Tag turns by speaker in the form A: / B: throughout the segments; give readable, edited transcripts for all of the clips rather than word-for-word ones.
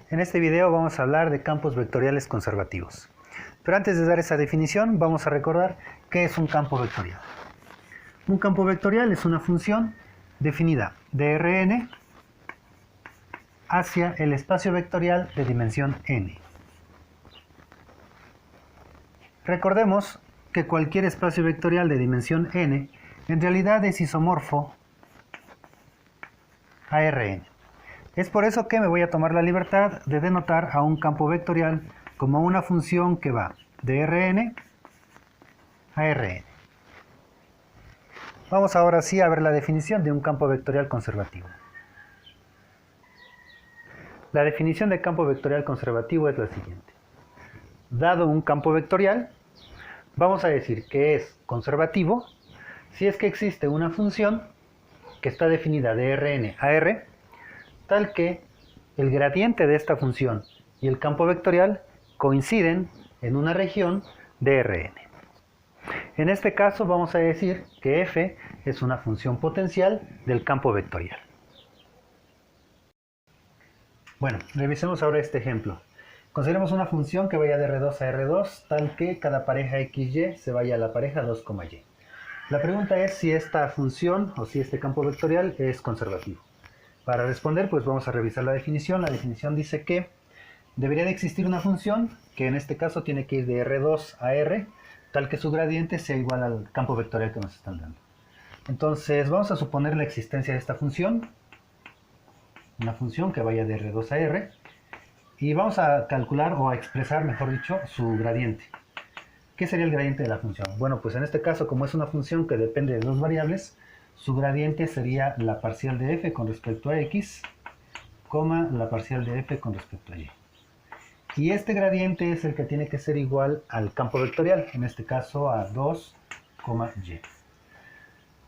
A: En este video vamos a hablar de campos vectoriales conservativos. Pero antes de dar esa definición, vamos a recordar qué es un campo vectorial. Un campo vectorial es una función definida de Rn hacia el espacio vectorial de dimensión n. Recordemos que cualquier espacio vectorial de dimensión n en realidad es isomorfo a Rn. Es por eso que me voy a tomar la libertad de denotar a un campo vectorial como una función que va de Rn a Rn. Vamos ahora sí a ver la definición de un campo vectorial conservativo. La definición de campo vectorial conservativo es la siguiente. Dado un campo vectorial, vamos a decir que es conservativo si es que existe una función que está definida de Rn a R, tal que el gradiente de esta función y el campo vectorial coinciden en una región de Rn. En este caso vamos a decir que f es una función potencial del campo vectorial. Bueno, revisemos ahora este ejemplo. Consideremos una función que vaya de R2 a R2, tal que cada pareja XY se vaya a la pareja 2, Y. La pregunta es si esta función o si este campo vectorial es conservativo. Para responder, pues vamos a revisar la definición. La definición dice que debería de existir una función que en este caso tiene que ir de R2 a R, tal que su gradiente sea igual al campo vectorial que nos están dando. Entonces vamos a suponer la existencia de esta función, una función que vaya de R2 a R, y vamos a calcular o a expresar, mejor dicho, su gradiente. ¿Qué sería el gradiente de la función? Bueno, pues en este caso, como es una función que depende de dos variables, su gradiente sería la parcial de f con respecto a x, la parcial de f con respecto a y. Y este gradiente es el que tiene que ser igual al campo vectorial, en este caso a 2, y.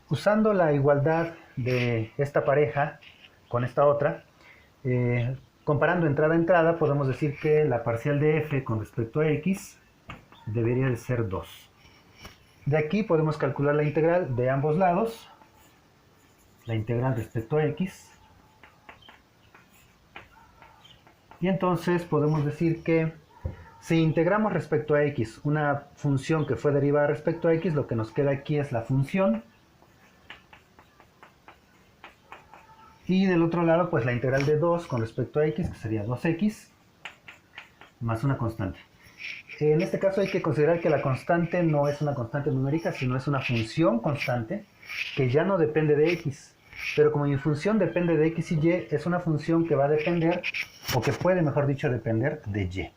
A: Usando la igualdad de esta pareja con esta otra, comparando entrada a entrada, podemos decir que la parcial de f con respecto a x debería de ser 2. De aquí podemos calcular la integral de ambos lados, la integral respecto a x, y entonces podemos decir que si integramos respecto a x una función que fue derivada respecto a x, lo que nos queda aquí es la función, y del otro lado pues la integral de 2 con respecto a x, que sería 2x, más una constante. En este caso hay que considerar que la constante no es una constante numérica, sino es una función constante que ya no depende de x. Pero como mi función depende de x y y, es una función que va a depender, o que puede, mejor dicho, depender de y.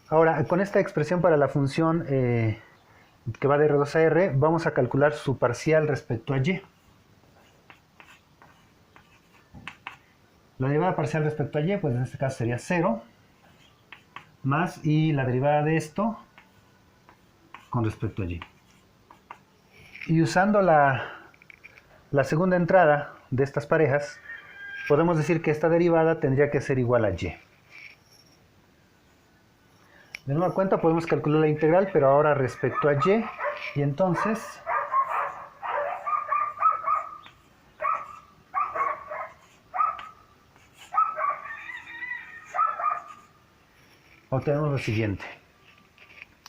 A: Ahora, con esta expresión para la función que va de R2 a R, vamos a calcular su parcial respecto a y. La derivada parcial respecto a y, pues en este caso sería 0, más y la derivada de esto con respecto a y. Y usando la segunda entrada de estas parejas, podemos decir que esta derivada tendría que ser igual a y. De nueva cuenta podemos calcular la integral, pero ahora respecto a y entonces obtenemos lo siguiente.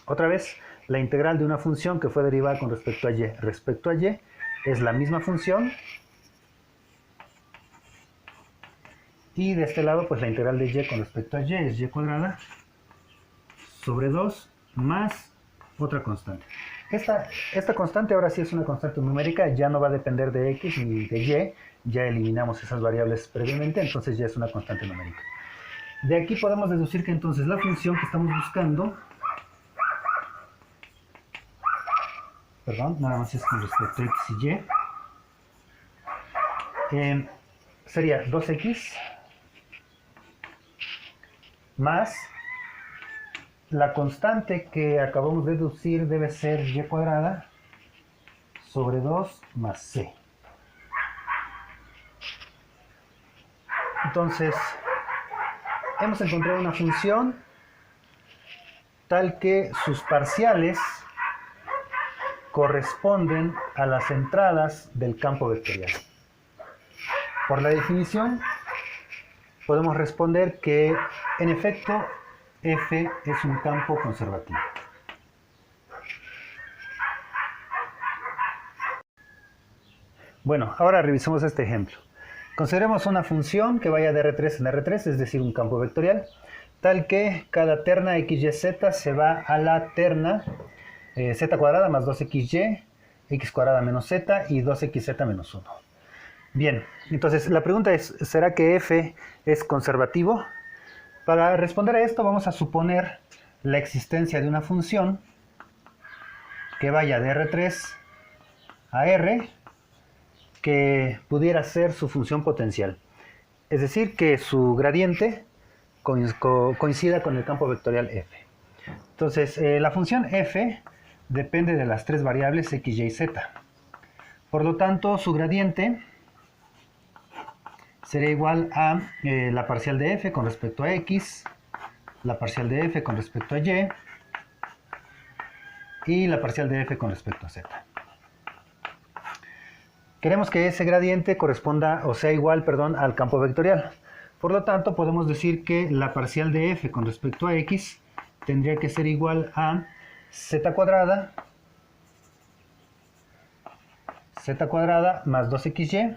A: Otra vez, la integral de una función que fue derivada con respecto a y es la misma función, y de este lado pues la integral de y con respecto a y es y cuadrada sobre 2 más otra constante. Esta constante ahora sí es una constante numérica, ya no va a depender de x ni de y, ya eliminamos esas variables previamente, entonces ya es una constante numérica. De aquí podemos deducir que entonces la función que estamos buscando, nada más es con respecto a x y y, sería 2x más la constante que acabamos de deducir debe ser y cuadrada sobre 2 más c. Entonces, hemos encontrado una función tal que sus parciales corresponden a las entradas del campo vectorial. Por la definición, podemos responder que en efecto F es un campo conservativo. Bueno, ahora revisemos este ejemplo. Consideremos una función que vaya de R3 en R3, es decir, un campo vectorial, tal que cada terna xyz se va a la terna z cuadrada más 2xy, x cuadrada menos z y 2xz menos 1. Bien, entonces la pregunta es, ¿será que f es conservativo? Para responder a esto vamos a suponer la existencia de una función que vaya de R3 a R, que pudiera ser su función potencial. Es decir, que su gradiente coincida con el campo vectorial f. Entonces, la función f depende de las tres variables x, y, z. Por lo tanto, su gradiente sería igual a la parcial de f con respecto a x, la parcial de f con respecto a y la parcial de f con respecto a z. Queremos que ese gradiente corresponda o sea igual, al campo vectorial. Por lo tanto, podemos decir que la parcial de f con respecto a x tendría que ser igual a z cuadrada más 2xy.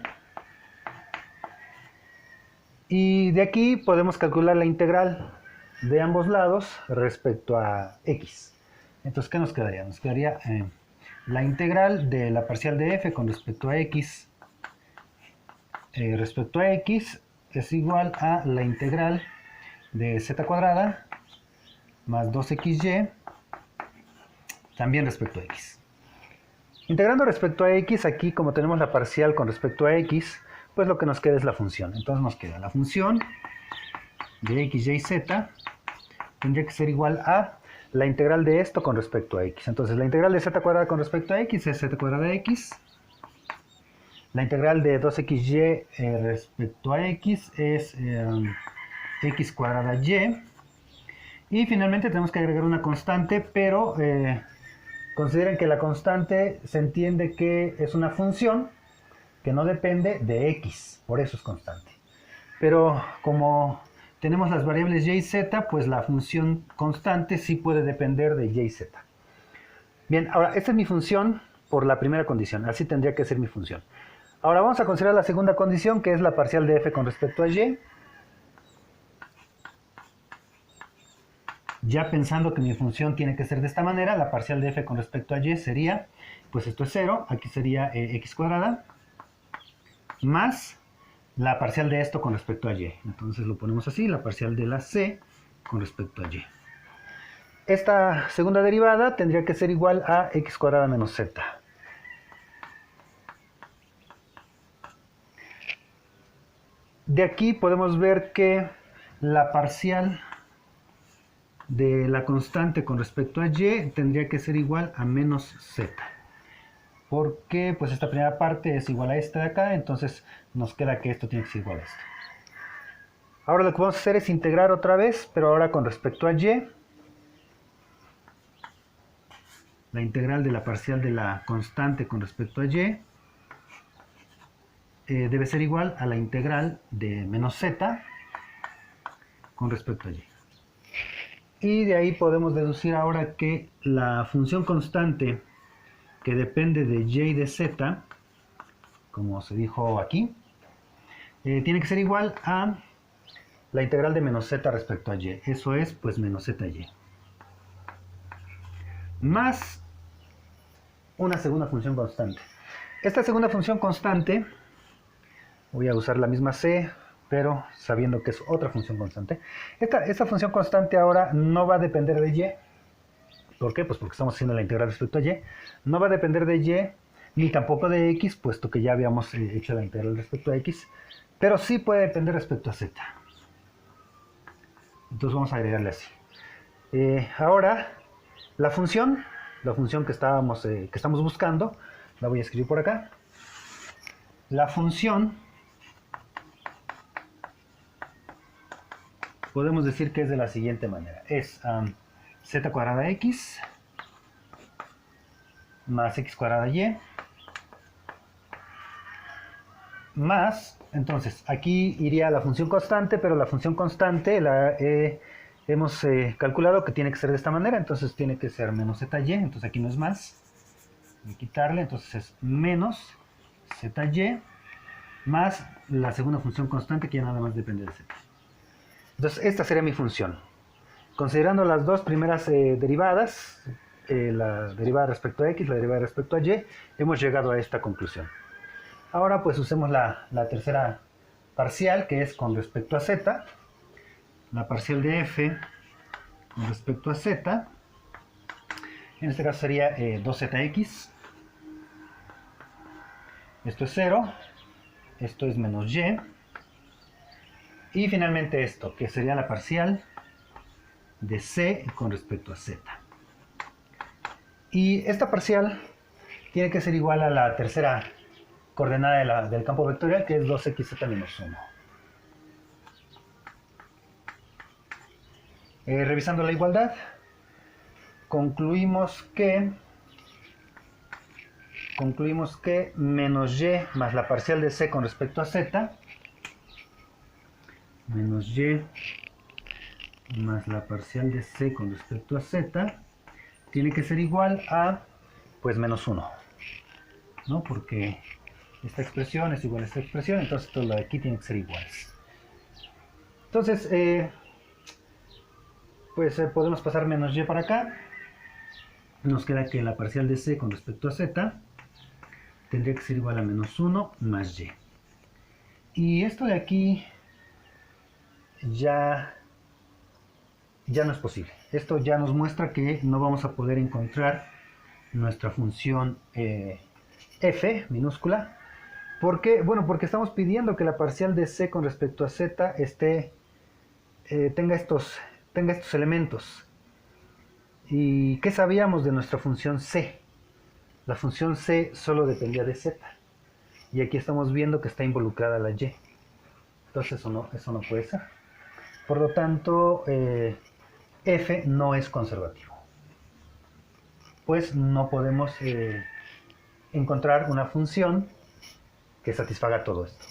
A: Y de aquí podemos calcular la integral de ambos lados respecto a x. Entonces, ¿qué nos quedaría? Nos quedaría la integral de la parcial de f con respecto a x es igual a la integral de z cuadrada más 2xy también respecto a x. Integrando respecto a x, aquí como tenemos la parcial con respecto a x, pues lo que nos queda es la función. Entonces nos queda la función de x, y, z tendría que ser igual a la integral de esto con respecto a x. Entonces la integral de z cuadrada con respecto a x es z cuadrada de x. La integral de 2xy respecto a x es x cuadrada y. Y finalmente tenemos que agregar una constante, pero consideren que la constante se entiende que es una función que no depende de x, por eso es constante. Pero como tenemos las variables y y z, pues la función constante sí puede depender de y y z. Bien, ahora esta es mi función por la primera condición, así tendría que ser mi función. Ahora vamos a considerar la segunda condición, que es la parcial de f con respecto a y. Ya pensando que mi función tiene que ser de esta manera, la parcial de f con respecto a y sería, pues esto es 0, aquí sería x cuadrada, más la parcial de esto con respecto a y. Entonces lo ponemos así, la parcial de la c con respecto a y. Esta segunda derivada tendría que ser igual a x cuadrada menos z. De aquí podemos ver que la parcial de la constante con respecto a y tendría que ser igual a menos z. Porque pues esta primera parte es igual a esta de acá, entonces nos queda que esto tiene que ser igual a esto. Ahora lo que vamos a hacer es integrar otra vez, pero ahora con respecto a y. La integral de la parcial de la constante con respecto a y debe ser igual a la integral de menos z con respecto a y. Y de ahí podemos deducir ahora que la función constante que depende de y y de z, como se dijo aquí, tiene que ser igual a la integral de menos z respecto a y. Eso es, pues, menos z(y). Más una segunda función constante. Esta segunda función constante, voy a usar la misma c, pero sabiendo que es otra función constante. Esta función constante ahora no va a depender de y. ¿Por qué? Pues porque estamos haciendo la integral respecto a y. No va a depender de y, ni tampoco de x, puesto que ya habíamos hecho la integral respecto a x. Pero sí puede depender respecto a z. Entonces vamos a agregarle así. Ahora, la función que estamos buscando, la voy a escribir por acá. La función, podemos decir que es de la siguiente manera. Es z cuadrada x más x cuadrada y más, entonces aquí iría la función constante, pero la función constante hemos calculado que tiene que ser de esta manera, entonces tiene que ser menos ZY, entonces aquí no es más, voy a quitarle, entonces es menos ZY más la segunda función constante que ya nada más depende de Z. Entonces esta sería mi función. Considerando las dos primeras derivadas, la derivada respecto a X, la derivada respecto a Y, hemos llegado a esta conclusión. Ahora pues usemos la tercera parcial, que es con respecto a Z. La parcial de f con respecto a z, en este caso sería 2zx. Esto es 0, esto es menos y. Y finalmente esto, que sería la parcial de c con respecto a z. Y esta parcial tiene que ser igual a la tercera coordenada del campo vectorial, que es 2xz menos 1. Revisando la igualdad, concluimos que menos y más la parcial de c con respecto a z, menos y más la parcial de c con respecto a z, tiene que ser igual a, pues, menos 1, ¿no? Porque esta expresión es igual a esta expresión, entonces todo lo de aquí tiene que ser iguales. Entonces, podemos pasar menos y para acá. Nos queda que la parcial de c con respecto a z tendría que ser igual a menos 1 más y. Y esto de aquí ya no es posible. Esto ya nos muestra que no vamos a poder encontrar nuestra función f minúscula. ¿Por qué? Bueno, porque estamos pidiendo que la parcial de c con respecto a z tenga estos elementos. ¿Y qué sabíamos de nuestra función c? La función c solo dependía de z. Y aquí estamos viendo que está involucrada la y. Entonces eso no puede ser. Por lo tanto, f no es conservativo. Pues no podemos encontrar una función que satisfaga todo esto.